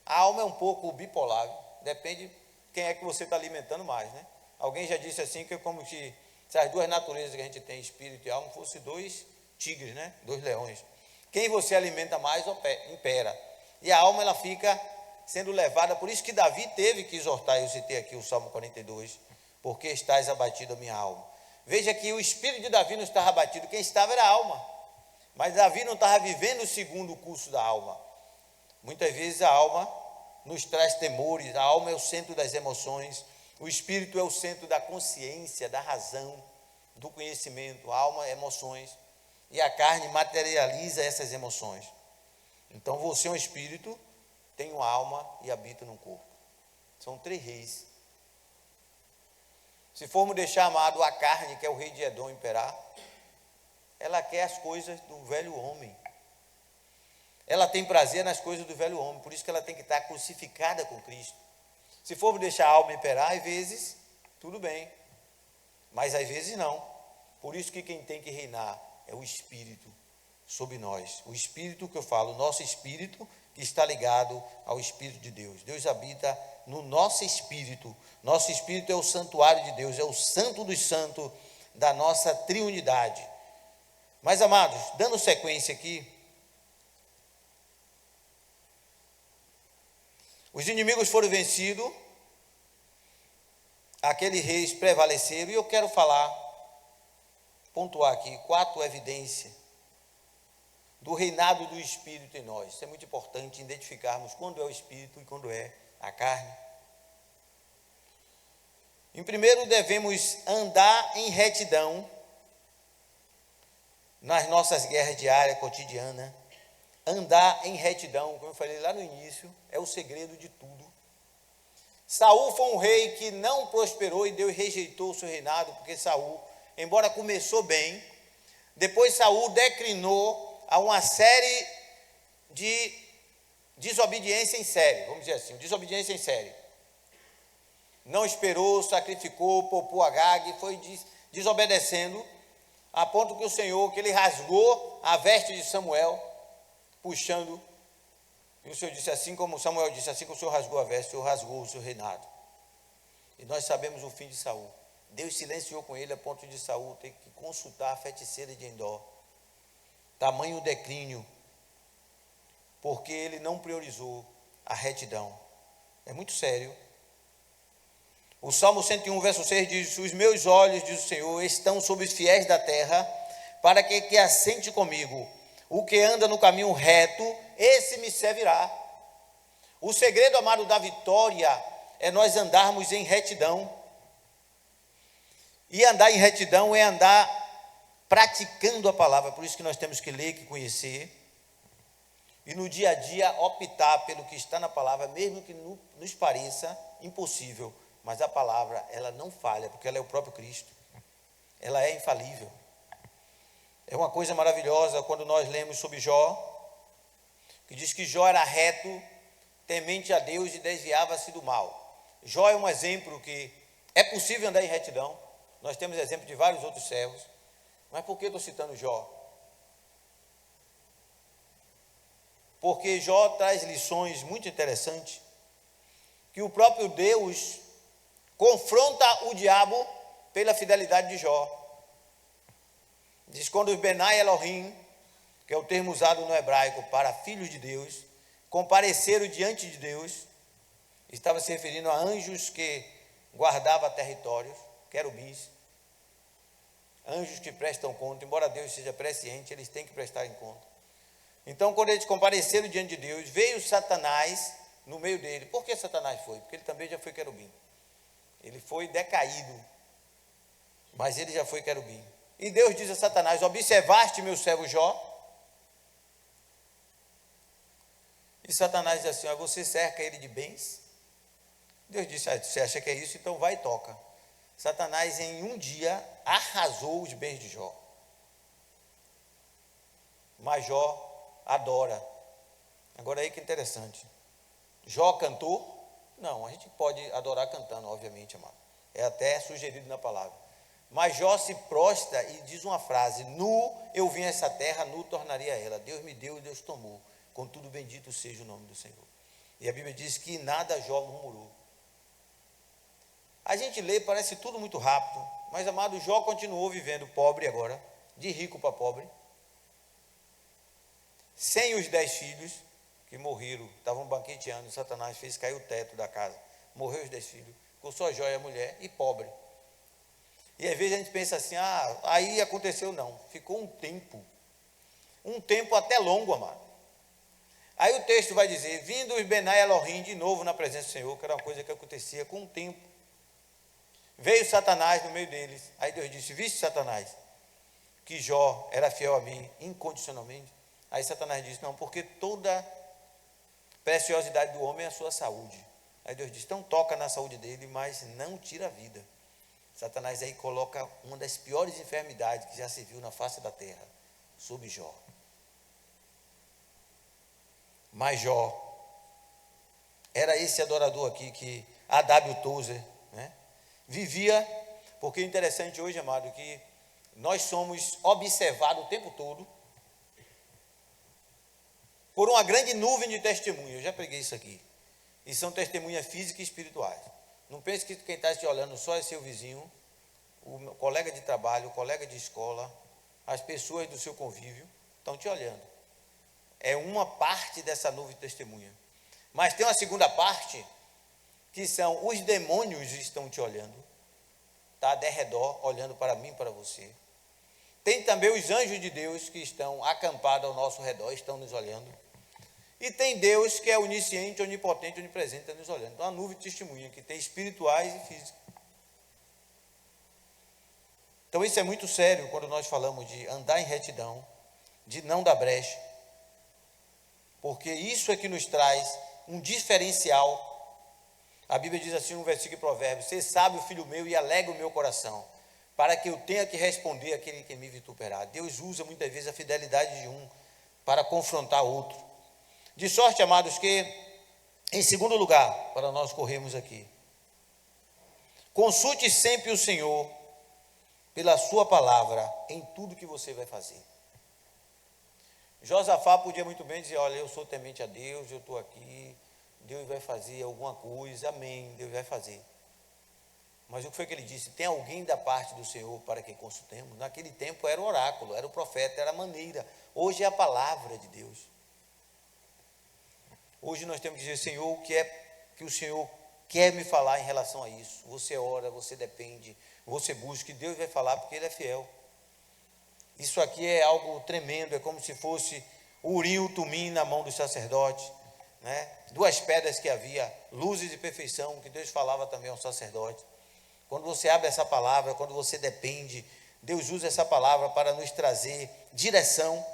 a alma é um pouco bipolar, depende quem é que você está alimentando mais, né? Alguém já disse assim, que é como se as duas naturezas que a gente tem, espírito e alma, fossem 2 tigres, né? 2 leões. Quem você alimenta mais impera, e a alma ela fica sendo levada. Por isso que Davi teve que exortar, eu citei aqui o Salmo 42, porque estás abatido a minha alma. Veja que o espírito de Davi não estava abatido, quem estava era a alma, mas Davi não estava vivendo segundo o curso da alma. Muitas vezes a alma nos traz temores, a alma é o centro das emoções, o espírito é o centro da consciência, da razão, do conhecimento. A alma é emoções, e a carne materializa essas emoções. Então você é um espírito, tem uma alma e habita num corpo. São 3 reis. Se formos deixar, amado, a carne, que é o rei de Edom, imperar, ela quer as coisas do velho homem. Ela tem prazer nas coisas do velho homem, por isso que ela tem que estar crucificada com Cristo. Se formos deixar a alma imperar, às vezes, tudo bem, mas às vezes não. Por isso que quem tem que reinar é o Espírito sobre nós. O Espírito que eu falo, o nosso Espírito, que está ligado ao Espírito de Deus. Deus habita no nosso Espírito. Nosso Espírito é o santuário de Deus, é o santo dos santos da nossa triunidade. Mas, amados, dando sequência aqui, os inimigos foram vencidos, aqueles reis prevaleceram, e eu quero pontuar aqui 4 evidências do reinado do Espírito em nós. Isso é muito importante, identificarmos quando é o Espírito e quando é a carne. Em primeiro, devemos andar em retidão nas nossas guerras diárias, cotidianas, andar em retidão, como eu falei lá no início, é o segredo de tudo. Saul foi um rei que não prosperou e Deus rejeitou o seu reinado, porque Saul, embora começou bem, depois Saul declinou a uma série de desobediência em série, vamos dizer assim, desobediência em série. Não esperou, sacrificou, poupou Agag, foi desobedecendo, a ponto que o Senhor, que ele rasgou a veste de Samuel, puxando, e o Senhor disse assim, como Samuel disse, assim que o Senhor rasgou a veste, o Senhor rasgou o seu reinado. E nós sabemos o fim de Saul. Deus silenciou com ele a ponto de Saul ter que consultar a feiticeira de Endor. Tamanho declínio, porque ele não priorizou a retidão. É muito sério. O Salmo 101, verso 6 diz: os meus olhos, diz o Senhor, estão sobre os fiéis da terra, para que assente comigo. O que anda no caminho reto, esse me servirá. O segredo, amado, da vitória é nós andarmos em retidão. E andar em retidão é andar praticando a palavra. Por isso que nós temos que ler, que conhecer. E no dia a dia optar pelo que está na palavra, mesmo que nos pareça impossível. Mas a palavra, ela não falha, porque ela é o próprio Cristo. Ela é infalível. É uma coisa maravilhosa quando nós lemos sobre Jó, que diz que Jó era reto, temente a Deus e desviava-se do mal. Jó é um exemplo que é possível andar em retidão. Nós temos exemplo de vários outros servos. Mas por que estou citando Jó? Porque Jó traz lições muito interessantes, que o próprio Deus confronta o diabo pela fidelidade de Jó. Diz, quando os Benai Elohim, que é o termo usado no hebraico para filhos de Deus, compareceram diante de Deus, estava se referindo a anjos que guardavam territórios, querubins, anjos que prestam conta, embora Deus seja presciente, eles têm que prestar em conta. Então, quando eles compareceram diante de Deus, veio Satanás no meio dele. Por que Satanás foi? Porque ele também já foi querubim. Ele foi decaído, mas ele já foi querubim. E Deus diz a Satanás: observaste meu servo Jó? E Satanás diz assim: você cerca ele de bens? Deus disse: você acha que é isso? Então vai e toca. Satanás em um dia arrasou os bens de Jó. Mas Jó adora. Agora aí que interessante. Jó cantou? Não, a gente pode adorar cantando, obviamente, amado. É até sugerido na palavra. Mas Jó se prostra e diz uma frase: nu eu vim a essa terra, nu tornaria ela. Deus me deu e Deus tomou. Contudo, bendito seja o nome do Senhor. E a Bíblia diz que nada Jó murmurou. A gente lê, parece tudo muito rápido, mas, amado, Jó continuou vivendo pobre agora, de rico para pobre, sem os 10 filhos que morreram, estavam banqueteando, Satanás fez cair o teto da casa, morreu os 10 filhos, ficou só Jó e a mulher, e pobre. E às vezes a gente pensa assim: aí aconteceu. Não, ficou um tempo até longo, amado. Aí o texto vai dizer: vindo os Benai Elohim de novo na presença do Senhor, que era uma coisa que acontecia com o tempo, veio Satanás no meio deles. Aí Deus disse: viste, Satanás, que Jó era fiel a mim incondicionalmente? Aí Satanás disse: não, porque toda preciosidade do homem é a sua saúde. Aí Deus disse: então toca na saúde dele, mas não tira a vida. Satanás aí coloca uma das piores enfermidades que já se viu na face da terra sobre Jó. Mas Jó era esse adorador aqui que A.W. Tozer, né, vivia. Porque é interessante hoje, amado, que nós somos observados o tempo todo por uma grande nuvem de testemunhas. Eu já preguei isso aqui. E são testemunhas físicas e espirituais. Não pense que quem está te olhando só é seu vizinho, o colega de trabalho, o colega de escola, as pessoas do seu convívio estão te olhando. É uma parte dessa nuvem de testemunha. Mas tem uma segunda parte, que são os demônios estão te olhando. Está de redor, olhando para mim e para você. Tem também os anjos de Deus que estão acampados ao nosso redor, estão nos olhando. E tem Deus que é onisciente, onipotente, onipresente, está nos olhando. Então, uma nuvem de testemunha que tem espirituais e físicas. Então, isso é muito sério quando nós falamos de andar em retidão, de não dar brecha. porque isso é que nos traz um diferencial. A Bíblia diz assim, um versículo de Provérbios: "Ser sábio, filho meu, e alegra o meu coração, para que eu tenha que responder àquele que me vituperar." Deus usa muitas vezes a fidelidade de um para confrontar outro. De sorte, amados, que, em segundo lugar, para nós corrermos aqui, consulte sempre o Senhor pela sua palavra em tudo que você vai fazer. Josafá podia muito bem dizer: olha, eu sou temente a Deus, eu estou aqui, Deus vai fazer alguma coisa, amém, Deus vai fazer. Mas o que foi que ele disse? Tem alguém da parte do Senhor para quem consultemos? Naquele tempo era o oráculo, era o profeta, era a maneira. Hoje é a palavra de Deus. Hoje nós temos que dizer: Senhor, o que é que o Senhor quer me falar em relação a isso? Você ora, você depende, você busca, e Deus vai falar, porque Ele é fiel. Isso aqui é algo tremendo, é como se fosse o Urim e o Tumim na mão dos sacerdotes, né? Duas pedras que havia, luzes de perfeição, que Deus falava também ao sacerdote. Quando você abre essa palavra, quando você depende, Deus usa essa palavra para nos trazer direção.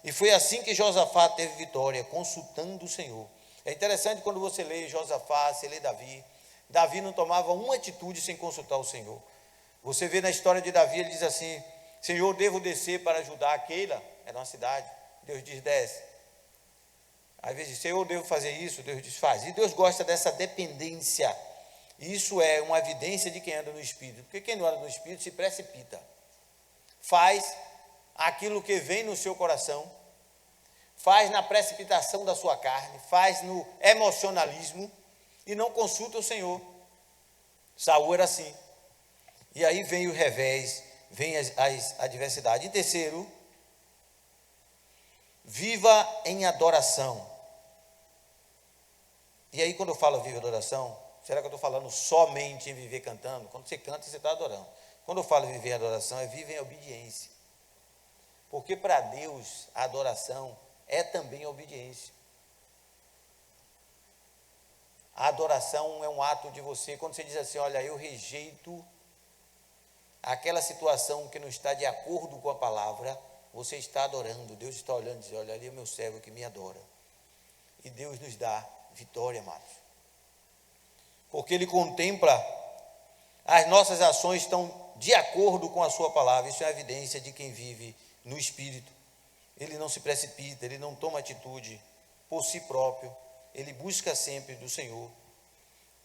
E foi assim que Josafá teve vitória, consultando o Senhor. É interessante quando você lê Josafá, você lê Davi. Davi não tomava uma atitude sem consultar o Senhor. Você vê na história de Davi, ele diz assim: Senhor, devo descer para ajudar Keila? Era uma cidade. Deus diz: desce. Às vezes, Senhor, devo fazer isso? Deus diz: faz. E Deus gosta dessa dependência. Isso é uma evidência de quem anda no Espírito. Porque quem não anda no Espírito se precipita. Faz aquilo que vem no seu coração, faz na precipitação da sua carne, faz no emocionalismo e não consulta o Senhor. Saul era assim. E aí vem o revés, vem as adversidades. Em terceiro, viva em adoração. E aí, quando eu falo viva em adoração, será que eu estou falando somente em viver cantando? Quando você canta, você está adorando. Quando eu falo viver em adoração, é viver em obediência. Porque para Deus, a adoração é também a obediência. A adoração é um ato de você, quando você diz assim: olha, eu rejeito aquela situação que não está de acordo com a palavra, você está adorando. Deus está olhando e diz: olha, ali é o meu servo que me adora. E Deus nos dá vitória, amados. Porque Ele contempla as nossas ações estão de acordo com a sua palavra. Isso é a evidência de quem vive no Espírito. Ele não se precipita, ele não toma atitude por si próprio, ele busca sempre do Senhor.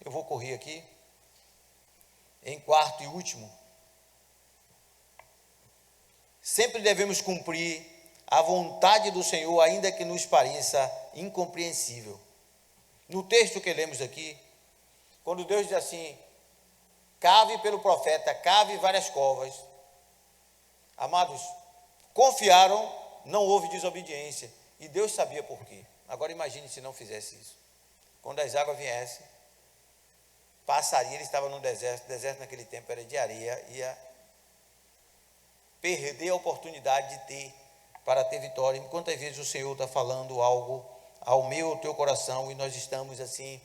Eu vou correr aqui. Em quarto e último, sempre devemos cumprir a vontade do Senhor, ainda que nos pareça incompreensível. No texto que lemos aqui, quando Deus diz assim: cave pelo profeta, cave várias covas. Amados, confiaram, não houve desobediência. E Deus sabia por quê. Agora imagine se não fizesse isso. Quando as águas viessem, passaria, ele estava no deserto. O deserto naquele tempo era de areia, ia perder a oportunidade de ter, para ter vitória. Quantas vezes o Senhor está falando algo ao meu, ao teu coração, e nós estamos assim,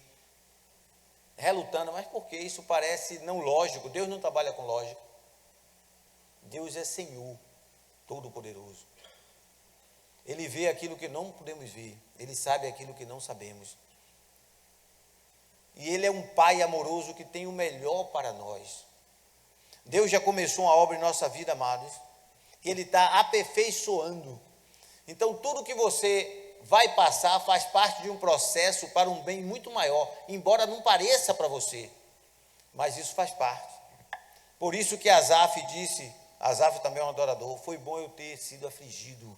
relutando, mas por que isso parece não lógico? Deus não trabalha com lógica. Deus é Senhor Todo-Poderoso. Ele vê aquilo que não podemos ver, Ele sabe aquilo que não sabemos. E Ele é um Pai amoroso que tem o melhor para nós. Deus já começou uma obra em nossa vida, amados, e Ele está aperfeiçoando. Então tudo que você vai passar faz parte de um processo para um bem muito maior, embora não pareça para você, mas isso faz parte. Por isso que Asaf disse, Asaf também é um adorador: foi bom eu ter sido afligido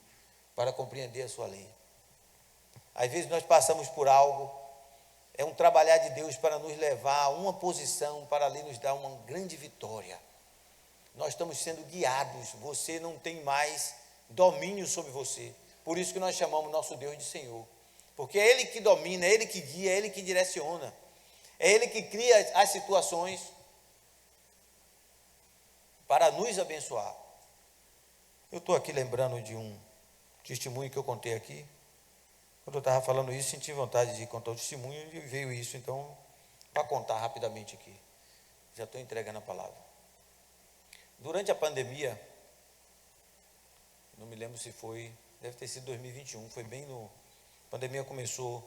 para compreender a sua lei. Às vezes nós passamos por algo, é um trabalhar de Deus para nos levar a uma posição, para ali nos dar uma grande vitória. Nós estamos sendo guiados, você não tem mais domínio sobre você. Por isso que nós chamamos nosso Deus de Senhor, porque é Ele que domina, é Ele que guia, é Ele que direciona, é Ele que cria as situações para nos abençoar. Eu estou aqui lembrando de um testemunho que eu contei aqui. Quando eu estava falando isso, senti vontade de contar o testemunho e veio isso, então, para contar rapidamente aqui. Já estou entregando a palavra. Durante a pandemia, não me lembro se foi, deve ter sido 2021, foi bem no pandemia começou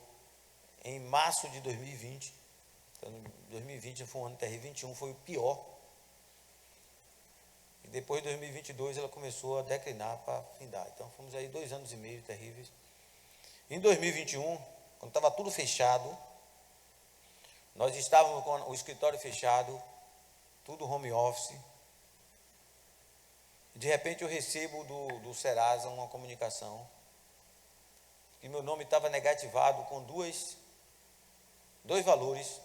em março de 2020. Então, 2020 foi um ano terrível, 2021 foi o pior. E depois de 2022 ela começou a declinar para findar. Então fomos aí 2 anos e meio terríveis. Em 2021, quando estava tudo fechado, nós estávamos com o escritório fechado, tudo home office. De repente eu recebo do Serasa uma comunicação que meu nome estava negativado com dois valores.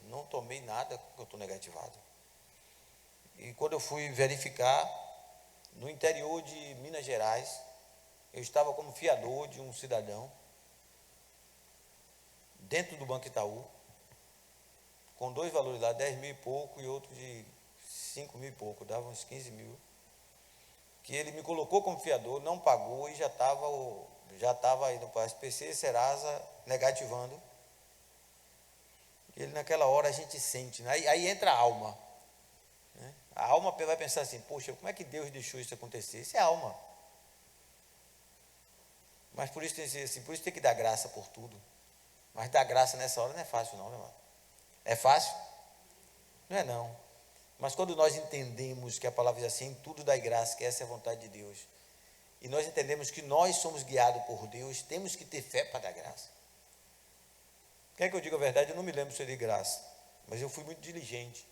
Não tomei nada porque eu estou negativado. E quando eu fui verificar, no interior de Minas Gerais, eu estava como fiador de um cidadão, dentro do Banco Itaú, com 2 valores lá, 10 mil e pouco e outro de 5 mil e pouco, dava uns 15 mil, que ele me colocou como fiador, não pagou e já estava indo para a SPC, Serasa, negativando. E ele naquela hora a gente sente, né? Aí entra a alma. Né? A alma vai pensar assim, poxa, como é que Deus deixou isso acontecer? Isso é alma. Mas por isso tem que dar graça por tudo. Mas dar graça nessa hora não é fácil não, meu irmão. É fácil? Não é não. Mas quando nós entendemos que a palavra diz assim, tudo dai graça, que essa é a vontade de Deus, e nós entendemos que nós somos guiados por Deus, temos que ter fé para dar graça. Quer que eu diga a verdade? Eu não me lembro se eu dei graça, mas eu fui muito diligente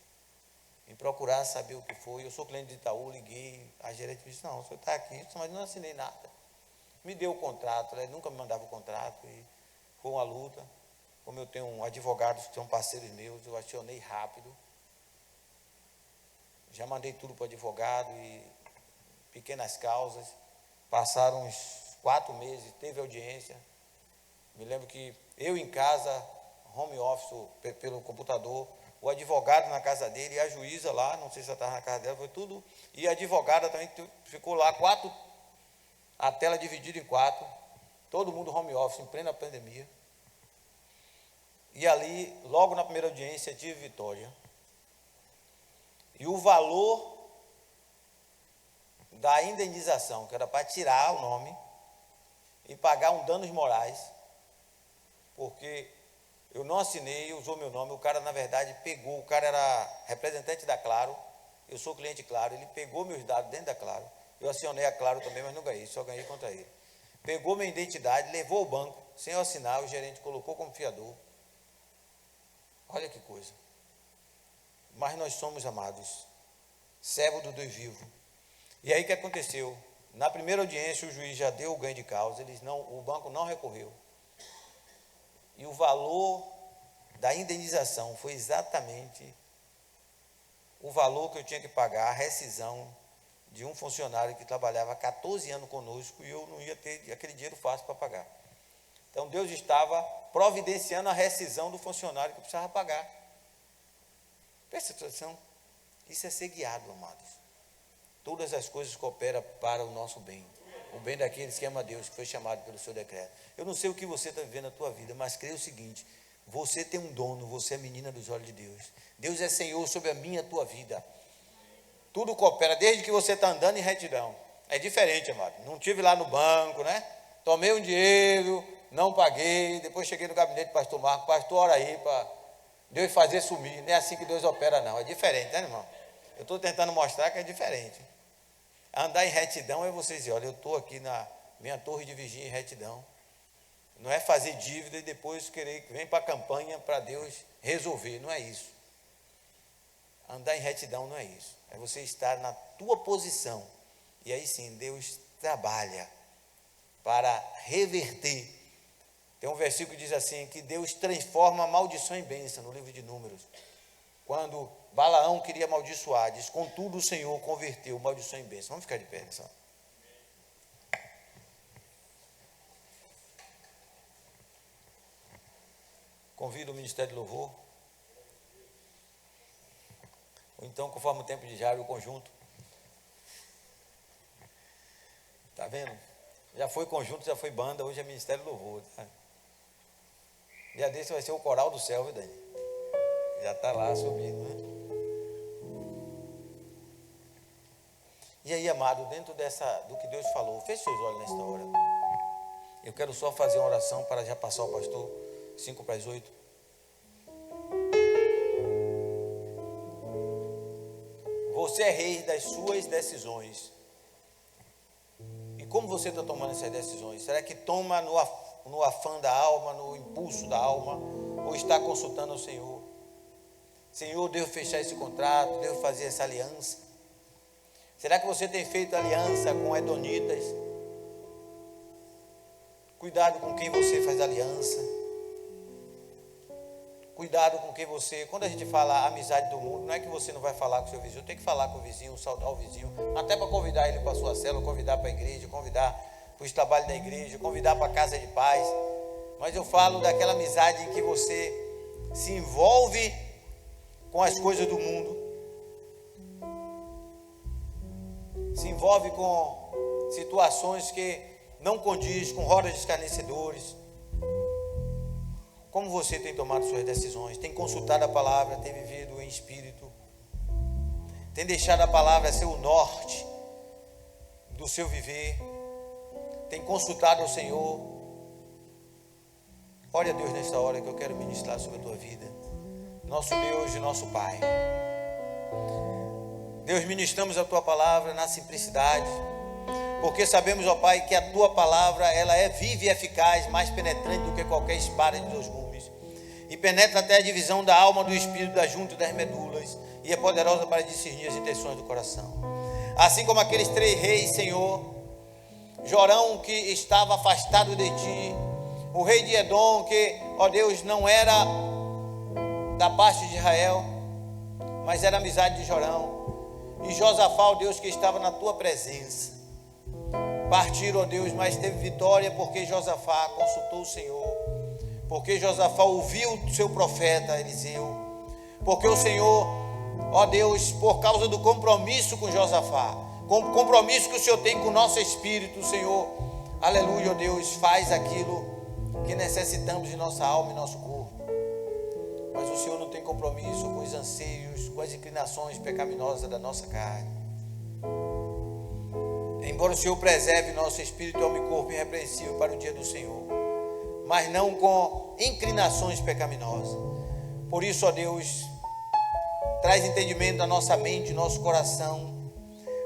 em procurar saber o que foi. Eu sou cliente de Itaú, liguei, a gerente disse, não, o senhor está aqui, mas não assinei nada. Me deu o contrato, ele nunca me mandava o contrato, e foi uma luta. Como eu tenho advogados que são parceiros meus, eu acionei rápido. Já mandei tudo para o advogado e pequenas causas. Passaram uns 4 meses, teve audiência. Me lembro que eu em casa, home office pelo computador, o advogado na casa dele e a juíza lá, não sei se ela estava na casa dela, foi tudo. E a advogada também ficou lá, a tela dividida em 4, todo mundo home office, em plena pandemia. E ali, logo na primeira audiência, tive vitória. E o valor da indenização, que era para tirar o nome e pagar um danos morais, porque eu não assinei, usou meu nome, o cara na verdade pegou, o cara era representante da Claro, eu sou cliente Claro, ele pegou meus dados dentro da Claro, eu acionei a Claro também, mas não ganhei, só ganhei contra ele. Pegou minha identidade, levou ao banco, sem eu assinar, o gerente colocou como fiador. Olha que coisa. Mas nós somos, amados, servo do Deus vivo. E aí o que aconteceu? Na primeira audiência o juiz já deu o ganho de causa, o banco não recorreu. E o valor da indenização foi exatamente o valor que eu tinha que pagar, a rescisão de um funcionário que trabalhava 14 anos conosco e eu não ia ter aquele dinheiro fácil para pagar. Então Deus estava providenciando a rescisão do funcionário que eu precisava pagar. Presta atenção, isso é ser guiado, amados. Todas as coisas cooperam para o nosso bem. O bem daqueles que amam a Deus, que foi chamado pelo seu decreto. Eu não sei o que você está vivendo na tua vida, mas creio o seguinte, você tem um dono, você é menina dos olhos de Deus. Deus é Senhor sobre a minha e a tua vida. Tudo coopera, desde que você está andando em retidão. É diferente, amado. Não estive lá no banco, né? Tomei um dinheiro, não paguei, depois cheguei no gabinete do pastor Marco, pastor, ora aí para Deus fazer sumir. Não é assim que Deus opera, não. É diferente, né, irmão? Eu estou tentando mostrar que é diferente. Andar em retidão é você dizer, olha, eu estou aqui na minha torre de vigia em retidão. Não é fazer dívida e depois querer que vem para a campanha para Deus resolver. Não é isso. Andar em retidão não é isso. É você estar na tua posição. E aí sim, Deus trabalha para reverter. Tem um versículo que diz assim, que Deus transforma a maldição em bênção, no livro de Números. Quando Balaão queria amaldiçoar, diz, contudo o Senhor converteu maldição em bênção. Vamos ficar de pé, atenção. Convido o Ministério de Louvor. Ou então, conforme o tempo de Jairo, o conjunto. Está vendo? Já foi conjunto, já foi banda, hoje é Ministério de Louvor. Tá? Dia desse vai ser o coral do céu, viu, Dani? Já está lá subindo, né? E aí, amado, dentro do que Deus falou, feche seus olhos nesta hora. Eu quero só fazer uma oração para já passar o pastor, 5 para as 8. Você é rei das suas decisões. E como você está tomando essas decisões? Será que toma no afã da alma, no impulso da alma, ou está consultando o Senhor? Senhor, devo fechar esse contrato, devo fazer essa aliança? Será que você tem feito aliança com edonitas? Cuidado com quem você faz aliança. Cuidado com quem você... Quando a gente fala amizade do mundo, não é que você não vai falar com o seu vizinho. Tem que falar com o vizinho, saudar o vizinho. Até para convidar ele para a sua célula, convidar para a igreja, convidar para os trabalhos da igreja, convidar para a casa de paz. Mas eu falo daquela amizade em que você se envolve com as coisas do mundo. Se envolve com situações que não condiz, com rodas de escarnecedores. Como você tem tomado suas decisões? Tem consultado a palavra, tem vivido em espírito? Tem deixado a palavra ser o norte do seu viver? Tem consultado ao Senhor? Olha, Deus, nesta hora que eu quero ministrar sobre a tua vida. Nosso Deus e nosso Pai. Deus, ministramos a tua palavra na simplicidade, porque sabemos, ó Pai, que a tua palavra, ela é viva e eficaz, mais penetrante do que qualquer espada de 2 gumes, e penetra até a divisão da alma, do espírito, da junta e das medulas, e é poderosa para discernir as intenções do coração. Assim como aqueles 3 reis, Senhor, Jorão, que estava afastado de ti, o rei de Edom, que, ó Deus, não era da parte de Israel, mas era amizade de Jorão, e Josafá, ó Deus, que estava na tua presença. Partiram, ó Deus, mas teve vitória porque Josafá consultou o Senhor, porque Josafá ouviu o seu profeta Eliseu, porque o Senhor, ó Deus, por causa do compromisso com Josafá, com o compromisso que o Senhor tem com o nosso espírito, o Senhor, aleluia, ó Deus, faz aquilo que necessitamos em nossa alma e nosso corpo. Mas o Senhor não tem compromisso com os anseios, com as inclinações pecaminosas da nossa carne. Embora o Senhor preserve nosso espírito, alma e corpo irrepreensível para o dia do Senhor, mas não com inclinações pecaminosas. Por isso, ó Deus, traz entendimento à nossa mente, nosso coração,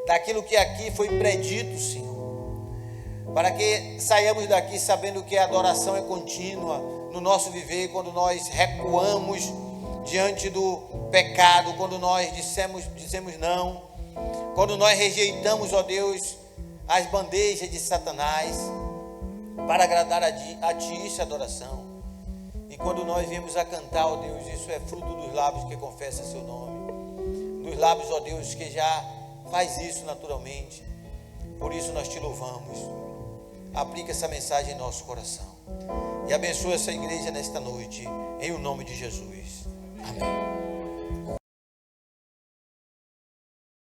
daquilo que aqui foi predito, Senhor, para que saiamos daqui sabendo que a adoração é contínua no nosso viver, quando nós recuamos diante do pecado, quando nós dizemos não, quando nós rejeitamos, ó Deus, as bandejas de Satanás, para agradar a ti, isso é adoração. E quando nós viemos a cantar, ó Deus, isso é fruto dos lábios que confessam seu nome, dos lábios, ó Deus, que já faz isso naturalmente. Por isso nós te louvamos. Aplica essa mensagem em nosso coração e abençoa essa igreja nesta noite, em o nome de Jesus. Amém.